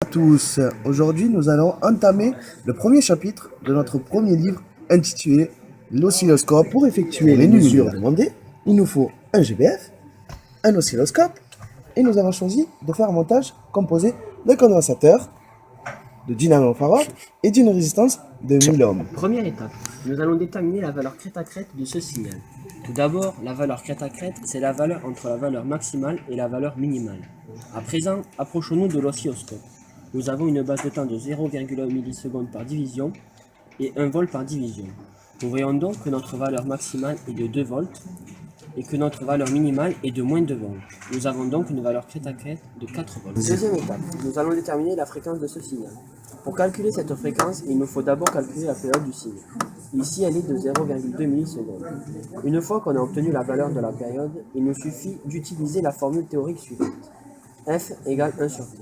À tous, aujourd'hui nous allons entamer le premier chapitre de notre premier livre intitulé l'oscilloscope. Pour effectuer les mesures demandées, il nous faut un GBF, un oscilloscope et nous avons choisi de faire un montage composé d'un condensateur, de dynamo-infrarouge et d'une résistance de 1000 ohms. Première étape, nous allons déterminer la valeur crête à crête de ce signal. Tout d'abord, la valeur crête à crête, c'est la valeur entre la valeur maximale et la valeur minimale. À présent, approchons-nous de l'oscilloscope. Nous avons une base de temps de 0,1 milliseconde par division et 1 volt par division. Nous voyons donc que notre valeur maximale est de 2 volts et que notre valeur minimale est de moins 2 volts. Nous avons donc une valeur crête à crête de 4 volts. Deuxième étape, nous allons déterminer la fréquence de ce signal. Pour calculer cette fréquence, il nous faut d'abord calculer la période du signal. Ici, elle est de 0,2 millisecondes. Une fois qu'on a obtenu la valeur de la période, il nous suffit d'utiliser la formule théorique suivante. F égale 1 sur t.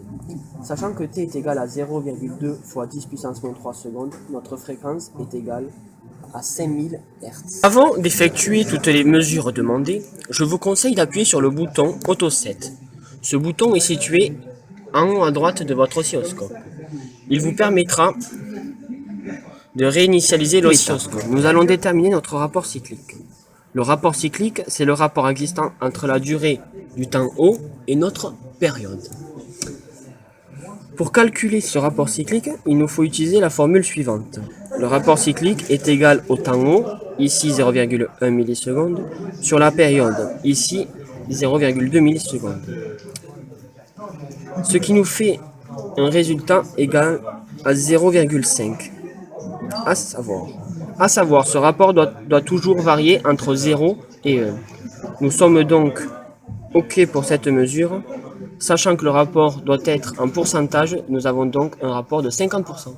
Sachant que t est égal à 0,2 fois 10 puissance moins 3 secondes, notre fréquence est égale à 5000 Hz. Avant d'effectuer toutes les mesures demandées, je vous conseille d'appuyer sur le bouton Auto Set. Ce bouton est situé en haut à droite de votre oscilloscope. Il vous permettra de réinitialiser l'oscilloscope. Nous allons déterminer notre rapport cyclique. Le rapport cyclique, c'est le rapport existant entre la durée du temps O et notre période. Pour calculer ce rapport cyclique, il nous faut utiliser la formule suivante. Le rapport cyclique est égal au temps O, ici 0,1 milliseconde, sur la période, ici 0,2 millisecondes. Ce qui nous fait un résultat égal à 0,5. À savoir, ce rapport doit toujours varier entre 0 et 1. Nous sommes donc OK pour cette mesure. Sachant que le rapport doit être en pourcentage, nous avons donc un rapport de 50%.